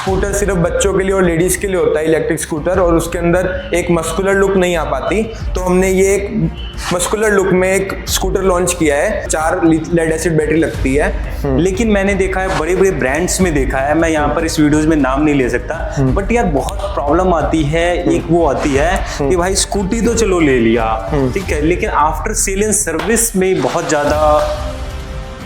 Scooter सिर्फ बच्चों के लिए और लेडीज के लिए होता है इलेक्ट्रिक स्कूटर, और उसके अंदर एक मस्कुलर लुक नहीं आ पाती, तो हमने ये एक मस्कुलर लुक में एक स्कूटर लॉन्च किया है। 4 लेड एसिड बैटरी लगती है। लेकिन मैंने देखा है बड़े बड़े ब्रांड्स में देखा है, मैं यहाँ पर इस वीडियोस में नाम नहीं ले सकता, बट यार बहुत प्रॉब्लम आती है। एक वो आती है कि भाई स्कूटी तो चलो ले लिया, ठीक है, लेकिन आफ्टर सेल एंड सर्विस में बहुत ज्यादा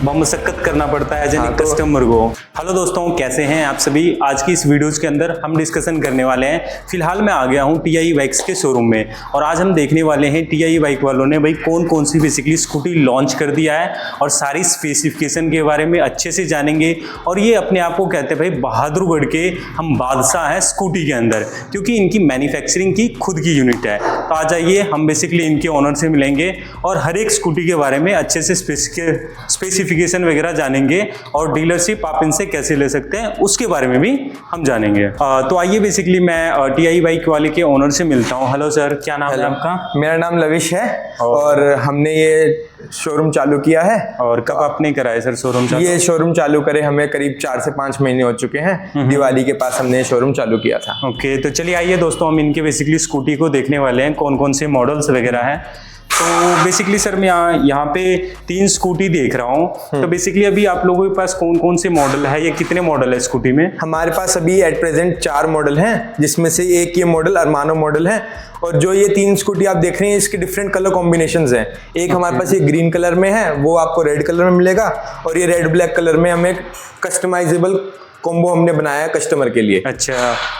मशक्कत करना पड़ता है कस्टमर को। हेलो दोस्तों, कैसे हैं आप सभी। आज की इस वीडियोस के अंदर हम डिस्कशन करने वाले हैं। फिलहाल मैं आ गया हूं TI बाइक्स के शोरूम में, और आज हम देखने वाले हैं TI बाइक वालों ने भाई कौन कौन सी बेसिकली स्कूटी लॉन्च कर दिया है, और सारी स्पेसिफिकेशन के बारे में अच्छे से जानेंगे। और ये अपने आप को कहते हैं भाई बहादुरगढ़ के हम बादशाह हैं स्कूटी के अंदर, क्योंकि इनकी मैन्युफैक्चरिंग की खुद की यूनिट है। तो आ जाइए, हम बेसिकली इनके ओनर से मिलेंगे और हर एक स्कूटी के बारे में अच्छे से स्पेसिफिकेशन वगैरह जानेंगे, और डीलरशिप आप इनसे कैसे ले सकते हैं उसके बारे में भी हम जानेंगे। तो आइए, बेसिकली मैं TI बाइक वाले के ओनर से मिलता हूं। हेलो सर, क्या नाम है आपका? मेरा नाम लविश है, और हमने ये शोरूम चालू किया है। और कब आपने कराया सर शोरूम चालू? ये शोरूम चालू करे हमें करीब 4 से 5 महीने हो चुके हैं। दिवाली के पास हमने शोरूम चालू किया था। ओके, तो चलिए आइए दोस्तों, हम इनके बेसिकली स्कूटी को देखने वाले हैं, कौन कौन से मॉडल्स वगैरह हैं। तो बेसिकली सर मैं यहाँ पे 3 स्कूटी देख रहा हूँ। तो बेसिकली अभी आप लोगों के पास कौन कौन से मॉडल है, या कितने मॉडल है स्कूटी में? हमारे पास अभी एट प्रेजेंट 4 मॉडल हैं, जिसमें से एक ये मॉडल अरमानो मॉडल है। और जो ये 3 स्कूटी आप देख रहे हैं, इसके डिफरेंट कलर कॉम्बिनेशंस हैं। एक हमारे पास ये ग्रीन कलर में है, वो आपको रेड कलर में मिलेगा, और ये रेड ब्लैक कलर में हमें कस्टमाइजेबल कॉम्बो हमने बनाया कस्टमर के लिए। अच्छा,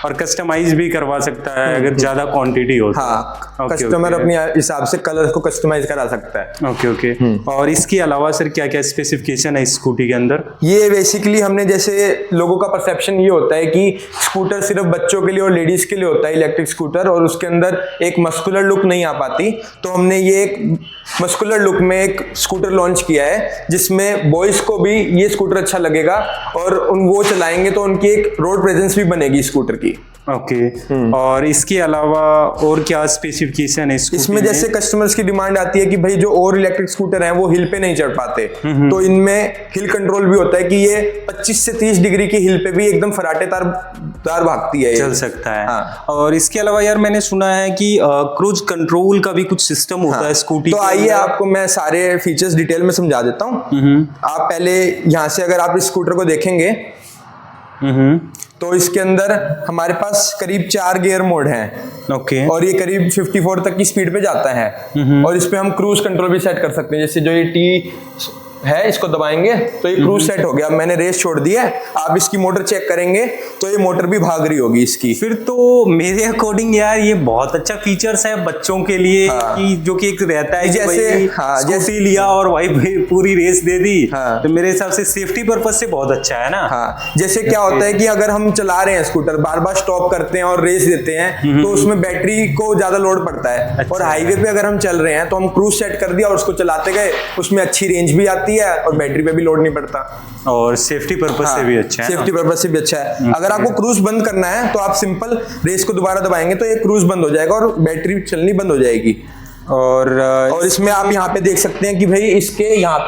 और कस्टमाइज भी करवा सकता है अगर ज्यादा क्वांटिटी हो? हाँ, कस्टमर अपने हिसाब से कलर को कस्टमाइज करा सकता है। Okay okay. और इसके अलावा सर क्या क्या स्पेसिफिकेशन है इस स्कूटी के अंदर? ये बेसिकली हमने, जैसे लोगों का परसेप्शन ये होता है कि स्कूटर सिर्फ बच्चों के लिए और लेडीज के लिए होता है इलेक्ट्रिक स्कूटर, और उसके अंदर एक मस्कुलर लुक नहीं आ पाती, तो हमने ये एक मस्कुलर लुक में एक स्कूटर लॉन्च किया है, जिसमें बॉयज को भी ये स्कूटर अच्छा लगेगा, और वो चलाएंगे तो उनकी एक रोड प्रेजेंस भी बनेगी स्कूटर की। ओके। और इसके अलावा और क्या स्पेसिफिकेशन है इसमें? जैसे कस्टमर्स की डिमांड आती है कि भाई जो और इलेक्ट्रिक स्कूटर हैं वो हिल पे नहीं चढ़ पाते, तो इनमें हिल कंट्रोल भी होता है कि ये 25 से 30 डिग्री की हिल पे भी एकदम फराटेदार भागती है, चल सकता है। हाँ। और इसके अलावा यार मैंने सुना है कि क्रूज कंट्रोल का भी कुछ सिस्टम होता है स्कूटी। तो आइए आपको मैं सारे फीचर्स डिटेल में समझा देता हूँ। आप पहले यहाँ से अगर आप इस स्कूटर को देखेंगे, तो इसके अंदर हमारे पास करीब 4 गियर मोड हैं। ओके। और ये करीब 54 तक की स्पीड पे जाता है। और इस पे हम क्रूज कंट्रोल भी सेट कर सकते हैं। जैसे जो ये टी है, इसको दबाएंगे तो ये क्रूज सेट हो गया। अब मैंने रेस छोड़ दी है, आप इसकी मोटर चेक करेंगे तो ये मोटर भी भाग रही होगी इसकी। फिर तो मेरे अकॉर्डिंग यार ये बहुत अच्छा फीचर्स है बच्चों के लिए। हाँ। कि जो कि एक रहता है जैसे जैसे लिया और भाई पूरी रेस दे दी। हाँ। तो मेरे हिसाब से सेफ्टी पर्पज से बहुत अच्छा है ना। हाँ, जैसे क्या होता है कि अगर हम चला रहे हैं स्कूटर, बार बार स्टॉप करते हैं और रेस देते हैं, तो उसमें बैटरी को ज्यादा लोड पड़ता है। अच्छा। और हाईवे पे अगर हम चल रहे हैं तो हम क्रूज सेट कर दिया और उसको चलाते गए, उसमें अच्छी रेंज भी आती है और बैटरी पे भी लोड नहीं पड़ता, और सेफ्टी पर्पज से भी अच्छा है। सेफ्टी पर्पज से भी अच्छा है। अगर आपको क्रूज बंद करना है तो आप सिंपल रेस को दोबारा दबाएंगे तो ये क्रूज बंद हो जाएगा और बैटरी चलनी बंद हो जाएगी। और इसमें आप यहाँ पे देख सकते हैं कि भाई इसके यहाँ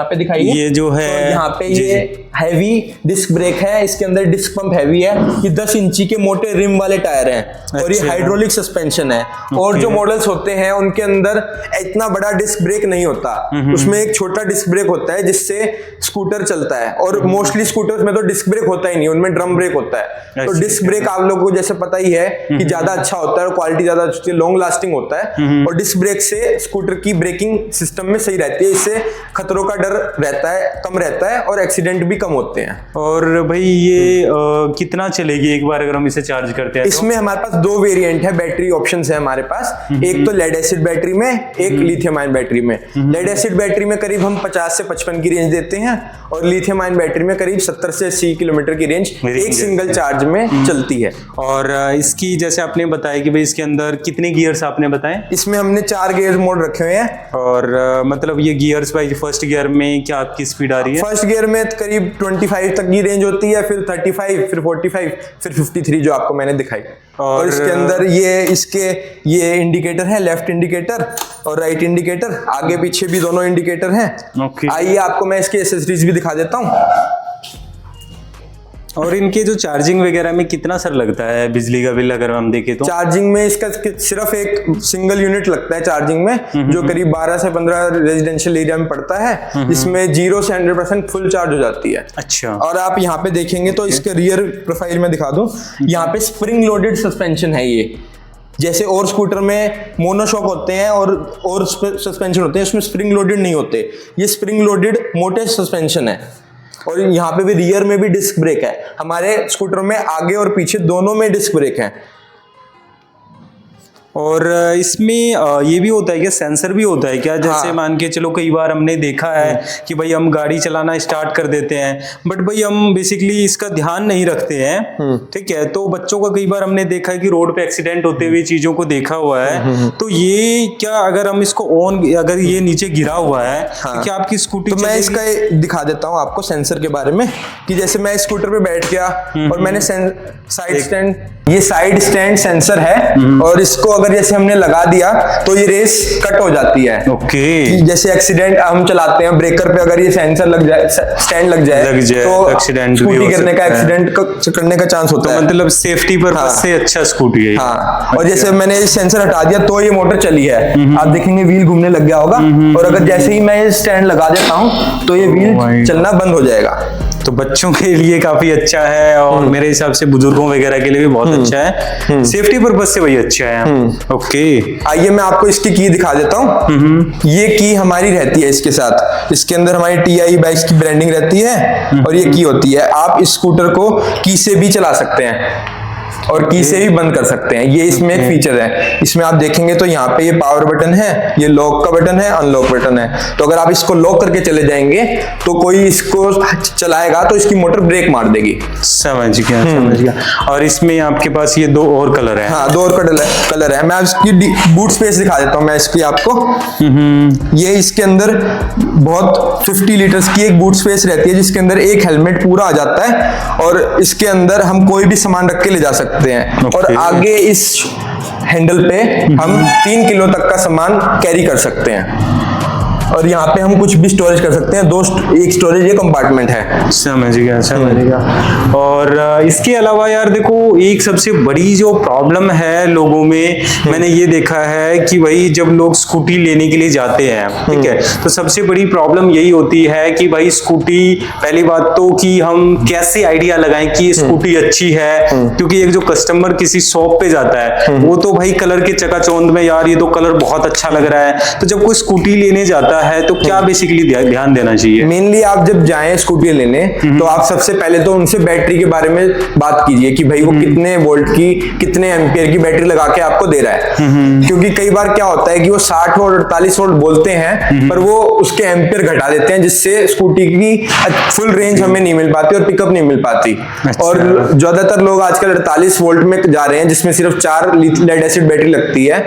पे दिखाइए, ये जो है तो यहाँ पे ये हैवी डिस्क ब्रेक है, इसके अंदर डिस्क पंप हैवी है, ये 10 इंची के मोटे रिम वाले टायर हैं, और ये हाइड्रोलिक सस्पेंशन है। और जो मॉडल्स होते हैं उनके अंदर इतना बड़ा डिस्क ब्रेक नहीं होता, उसमें एक छोटा डिस्क ब्रेक होता है जिससे स्कूटर चलता है। और मोस्टली स्कूटर्स में तो डिस्क ब्रेक होता ही नहीं, उनमें ड्रम ब्रेक होता है। तो डिस्क ब्रेक आप लोगों को जैसे पता ही है कि ज्यादा अच्छा होता है और क्वालिटी ज्यादा अच्छी, लॉन्ग लास्टिंग होता है। और डिस्क ब्रेक से स्कूटर की ब्रेकिंग सिस्टम में सही रहती है, इससे खतरों का डर रहता है, कम रहता है, और एक्सीडेंट भी कम होते हैं। और भाई ये कितना चलेगी एक बार अगर हम इसे चार्ज करते हैं? इसमें हमारे पास 2 वेरिएंट है, बैटरी ऑप्शंस है हमारे पास। एक तो लेड एसिड बैटरी में, एक लिथियम आयन बैटरी में। लेड एसिड बैटरी में करीब हम 50 से 55 की रेंज देते हैं, और लिथियम आयन बैटरी में करीब 70 से 80 किलोमीटर की रेंज एक सिंगल चार्ज में चलती है। और इसकी जैसे आपने बताया कि भाई इसके अंदर कितने गियर्स आपने बताए? इसमें हमने 4 गियर मोड रखे हुए हैं। और मतलब ये गियर्स भाई फर्स्ट गियर में क्या आपकी स्पीड आ रही है? फर्स्ट गियर में करीब 25 तक की रेंज होती है, फिर 35, फिर 45, फिर 53 जो आपको मैंने दिखाई। और इसके अंदर ये इंडिकेटर है, लेफ्ट इंडिकेटर और राइट इंडिकेटर, आगे पीछे भी दोनों इंडिकेटर हैं। ओके। आइए आपको मैं इसके एसेसरीज भी दिखा देता हूँ। और इनके जो चार्जिंग वगैरह में कितना सर लगता है बिजली का बिल अगर हम देखें तो? चार्जिंग में इसका सिर्फ एक सिंगल यूनिट लगता है चार्जिंग में, जो करीब 12 से 15 रेजिडेंशियल एरिया में पड़ता है, जिसमें 0 से 100% फुल चार्ज हो जाती है। अच्छा। और आप यहाँ पे देखेंगे तो इसके रियर प्रोफाइल में दिखा दूं, यहाँ पे स्प्रिंग लोडेड सस्पेंशन है ये। जैसे और स्कूटर में मोनोशॉक होते हैं और सस्पेंशन होते हैं, इसमें स्प्रिंग लोडेड नहीं होते, ये स्प्रिंग लोडेड मोटे सस्पेंशन है। और यहाँ पे भी रियर में भी डिस्क ब्रेक है। हमारे स्कूटर में आगे और पीछे दोनों में डिस्क ब्रेक है। और इसमें ये भी होता है क्या, सेंसर भी होता है क्या? जैसे हाँ। मान के चलो कई बार हमने देखा है कि भाई हम गाड़ी चलाना स्टार्ट कर देते हैं, बट भाई हम बेसिकली इसका ध्यान नहीं रखते हैं, ठीक है? तो बच्चों का कई बार हमने देखा है कि रोड पे एक्सीडेंट होते हुए चीजों को देखा हुआ है। तो ये क्या, अगर हम इसको ऑन, अगर ये नीचे गिरा हुआ है, तो क्या आपकी स्कूटी तो मैं इसका दिखा देता हूँ आपको सेंसर के बारे में, कि जैसे मैं स्कूटर पे बैठ गया और मैंने साइड स्टैंड, ये साइड स्टैंड सेंसर है, और इसको अगर जैसे हमने लगा दिया तो ये रेस कट हो जाती है। ओके। जैसे एक्सीडेंट हम चलाते हैं, ब्रेकर पे अगर ये सेंसर लग जाए, स्टैंड लग जाए तो एक्सीडेंट स्कूटी गिरने का, एक्सीडेंट करने का चांस होता है। मतलब सेफ्टी पर्पस से अच्छा स्कूटी है। हाँ। और जैसे मैंने सेंसर हटा दिया तो ये मोटर चली है, आप देखेंगे व्हील घूमने लग गया होगा। और अगर जैसे ही मैं ये स्टैंड लगा देता हूँ तो ये व्हील चलना बंद हो जाएगा। तो बच्चों के लिए काफी अच्छा है, और मेरे हिसाब से बुजुर्गों वगैरह के लिए भी बहुत अच्छा है, सेफ्टी पर्पस से वही अच्छा है। ओके। आइए मैं आपको इसकी की दिखा देता हूँ। ये की हमारी रहती है इसके साथ, इसके अंदर हमारी TI बाइक्स की ब्रांडिंग रहती है, और ये की होती है। आप इस स्कूटर को की से भी चला सकते हैं और की से भी बंद कर सकते हैं। ये इसमें एक फीचर है। इसमें आप देखेंगे तो यहाँ पे ये पावर बटन है, ये लॉक का बटन है, अनलॉक बटन है। तो अगर आप इसको लॉक करके चले जाएंगे तो कोई इसको चलाएगा तो इसकी मोटर ब्रेक मार देगी। समझ गया, समझ गया। और इसमें आपके पास ये 2 और कलर है? हाँ, 2 और कलर है। मैं इसकी बूट स्पेस दिखा देता हूँ मैं इसकी आपको। ये इसके अंदर बहुत 50 लीटर्स की एक बूट स्पेस रहती है, जिसके अंदर एक हेलमेट पूरा आ जाता है, और इसके अंदर हम कोई भी सामान रख के ले जा सकते हैं। और आगे इस हैंडल पे हम 3 किलो तक का सामान कैरी कर सकते हैं, और यहाँ पे हम कुछ भी स्टोरेज कर सकते हैं। एक स्टोरेज ये कंपार्टमेंट है। समझ गया, समझ गया। और इसके अलावा यार देखो, एक सबसे बड़ी जो प्रॉब्लम है लोगों में, मैंने ये देखा है कि भाई जब लोग स्कूटी लेने के लिए जाते हैं, ठीक है, तो सबसे बड़ी प्रॉब्लम यही होती है कि भाई स्कूटी, पहली बात तो कि हम कैसे आइडिया लगाएं कि ये स्कूटी अच्छी है, क्योंकि एक जो कस्टमर किसी शॉप पे जाता है वो तो भाई कलर के चकाचौंध में, यार ये तो कलर बहुत अच्छा लग रहा है। तो जब कोई स्कूटी लेने जाता है तो क्या बेसिकली ध्यान देना चाहिए? मेनली आप जब जाएं स्कूटी लेने तो आप सबसे पहले तो उनसे बैटरी के बारे में बात कीजिए कि भाई वो कितने वोल्ट की, कितने एम्पियर की बैटरी लगा के आपको दे रहा है। क्योंकि कई बार क्या होता है कि वो 60 वोल्ट 48 वोल्ट बोलते हैं, पर वो उसके एम्पियर घटा देते हैं, जिससे स्कूटी की फुल रेंज हमें नहीं मिल पाती और पिकअप नहीं मिल पाती। अच्छा। और ज्यादातर लोग आजकल 48 वोल्ट में जा रहे हैं, जिसमें सिर्फ 4 लेड एसिड बैटरी लगती है।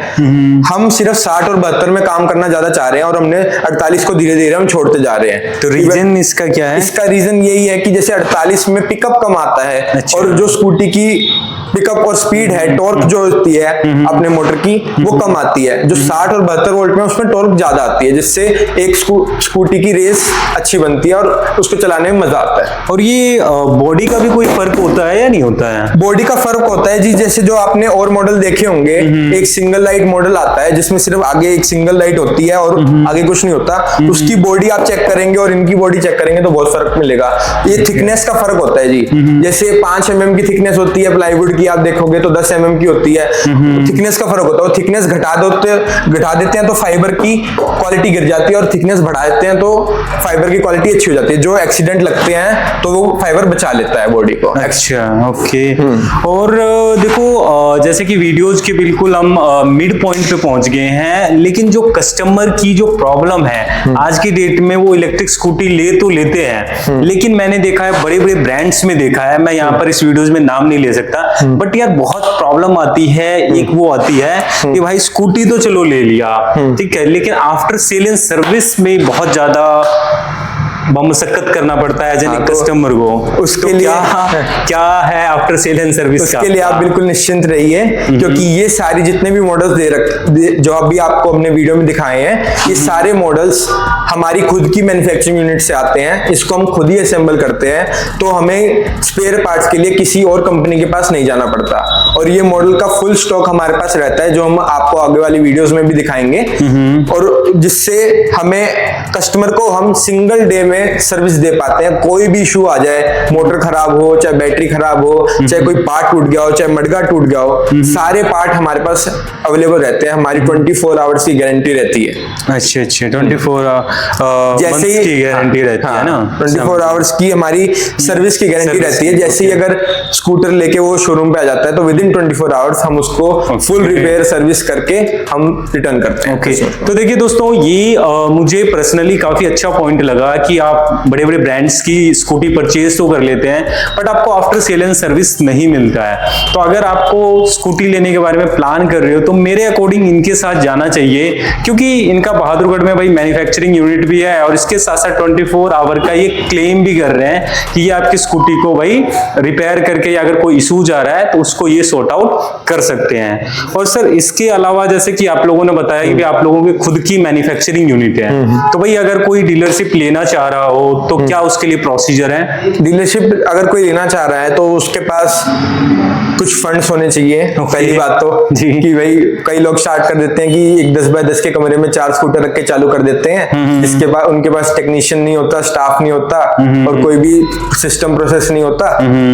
हम सिर्फ 60 और 72 में काम करना ज्यादा चाह रहे हैं, और हमने 48 को धीरे धीरे हम छोड़ते जा रहे हैं। तो रीजन इसका क्या है? इसका रीजन यही है कि जैसे 48 में पिकअप कम आता है। अच्छा। और जो स्कूटी की पिकअप और स्पीड है, टॉर्क जो होती है अपने मोटर की, वो कम आती है। जो 60 और 72 वोल्ट में उसमें टॉर्क ज्यादा आती है, जिससे एक स्कूटी की रेस अच्छी बनती है और उसको चलाने में मजा आता है। और ये बॉडी का भी कोई फर्क होता है या नहीं होता है? बॉडी का फर्क होता है जी। जैसे जो आपने और मॉडल देखे होंगे, एक सिंगल लाइट मॉडल आता है जिसमें सिर्फ आगे एक सिंगल लाइट होती है और आगे कुछ नहीं होता। उसकी बॉडी आप चेक करेंगे और इनकी बॉडी चेक करेंगे तो बहुत फर्क मिलेगा। ये थिकनेस का फर्क होता है जी। जैसे 5 mm की थिकनेस होती है प्लाईवुड की, आप देखोगे तो 10 mm की होती है। थिकनेस का फर्क होता है। थिकनेस घटा देते हैं तो फाइबर की क्वालिटी गिर जाती है, और थिकनेस बढ़ा देते हैं तो फाइबर की क्वालिटी अच्छी हो जाती है। जो एक्सीडेंट लगते हैं तो वो फाइबर बचा लेता है बॉडी को। अच्छा, ओके। और देखो, जैसे कि वीडियोज के बिल्कुल हम मिड पॉइंट पे पहुंच गए हैं, लेकिन जो कस्टमर की जो प्रॉब्लम है आज की डेट में, वो इलेक्ट्रिक स्कूटी लेते हैं, लेकिन मैंने देखा है बड़े बड़े ब्रांड्स में देखा है, मैं यहाँ पर इस वीडियोज में नाम नहीं ले सकता, बट यार बहुत प्रॉब्लम आती है। एक वो आती है कि भाई स्कूटी तो चलो ले लिया, ठीक है, लेकिन आफ्टर सेल एंड सर्विस में बहुत ज्यादा बमशक्कत करना पड़ता है एज एन हाँ, तो कस्टमर को, उसके तो लिए क्या है आफ्टर सेल एंड सर्विस उसके लिए आप बिल्कुल निश्चिंत रहिए, क्योंकि ये सारी जितने भी मॉडल्स जो अभी आपको अपने वीडियो में दिखाए हैं, ये सारे मॉडल्स हमारी खुद की मैन्युफैक्चरिंग यूनिट से आते हैं। इसको हम खुद ही असेंबल करते हैं, तो हमें स्पेयर पार्ट्स के लिए किसी और कंपनी के पास नहीं जाना पड़ता। और ये मॉडल का फुल स्टॉक हमारे पास रहता है, जो हम आपको आगे वाली वीडियोस में भी दिखाएंगे, और जिससे हमें कस्टमर को हम सिंगल डे में सर्विस दे पाते हैं। कोई भी इशू आ जाए, मोटर खराब हो, चाहे बैटरी खराब हो, चाहे कोई पार्ट टूट गया हो, चाहे मडगा टूट गया हो, सारे पार्ट हमारे पास अवेलेबल रहते हैं। हमारी 24 आवर्स की गारंटी रहती है। अच्छा 24 जैसे ही की गारंटी रहती है ना, 24 आवर्स की हमारी सर्विस की गारंटी सर्विस रहती है। की, जैसे ही अगर स्कूटर लेके वो शोरूम पे आ जाता है, तो विद इन 24 आवर्स हम उसको फुल रिपेयर सर्विस करके हम रिटर्न करते हैं। ओके तो देखिए दोस्तों, ये मुझे पर्सनली काफी अच्छा पॉइंट लगा कि आप बड़े बड़े ब्रांड्स की स्कूटी परचेज तो कर लेते हैं, बट आपको आफ्टर सेल एंड सर्विस नहीं मिलता है। तो अगर आपको स्कूटी लेने के बारे में प्लान कर रहे हो, तो मेरे अकॉर्डिंग इनके साथ जाना चाहिए, क्योंकि इनका बहादुरगढ़ में भाई मैन्युफैक्चरिंग यूनिट भी है, और इसके साथ साथ 24 आवर का ये क्लेम भी कर रहे हैं कि ये आपकी स्कूटी को भाई रिपेयर करके, या अगर कोई इशू जा रहा है तो उसको ये सॉर्ट आउट कर सकते हैं। और सर इसके अलावा जैसे कि आप लोगों ने बताया कि आप लोगों की खुद की मैन्युफैक्चरिंग यूनिट है, तो भाई अगर कोई डीलरशिप लेना चाह रहा हो तो क्या उसके लिए प्रोसीजर है? डीलरशिप अगर कोई लेना चाह रहा है, तो उसके पास कुछ फंड्स होने चाहिए। पहली बात तो जी। कि भाई कई लोग स्टार्ट कर देते हैं कि एक 10 बाय 10 के कमरे में 4 स्कूटर रख के चालू कर देते हैं, जिसके बाद उनके पास टेक्नीशियन नहीं होता, स्टाफ नहीं होता, और कोई भी सिस्टम प्रोसेस नहीं होता,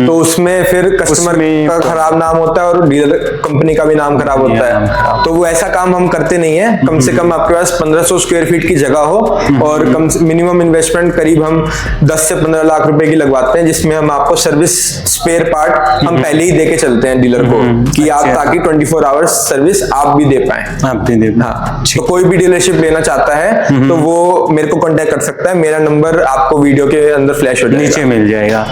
तो उसमें फिर कस्टमर का खराब नाम होता है और डीलर कंपनी का भी नाम खराब होता है। तो वो ऐसा काम हम करते नहीं है। कम से कम आपके पास 1500 स्क्वायर फीट की जगह हो, और मिनिमम इन्वेस्टमेंट करीब हम 10 से 15 लाख रुपए की लगवाते हैं, जिसमें हम आपको सर्विस स्पेयर पार्ट हम पहले ही देके चलते हैं डीलर को, कि आप ताकि 24 आवर्स सर्विस आप भी दे पाए। आप भी दे पाएं। हाँ, तो कोई भी डीलरशिप लेना चाहता है तो वो मेरे को कांटेक्ट कर सकता है। मेरा नंबर आपको वीडियो के अंदर फ्लैश हो जाएगा, नीचे मिल जाएगा।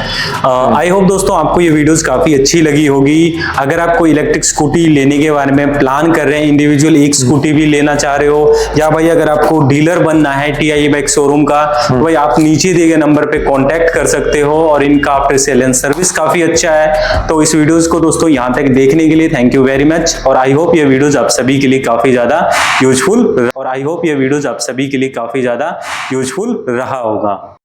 आई होप दोस्तों आपको ये वीडियोस काफी अच्छी लगी होगी। अगर आप कोई इलेक्ट्रिक स्कूटी लेने के बारे में प्लान कर रहे हैं, इंडिविजुअल एक स्कूटी भी लेना चाह रहे हो, या भाई अगर आपको डीलर बनना है TIA बाइक शोरूम का, तो भाई आप नीचे दिए गए नंबर पे कांटेक्ट कर सकते हो, और इनका आफ्टर सेल एंड सर्विस काफी अच्छा है। तो इस वीडियोस को दोस्तों यहाँ तक देखने के लिए थैंक यू वेरी मच, और आई होप ये वीडियोस आप सभी के लिए काफी ज्यादा यूजफुल रहा होगा।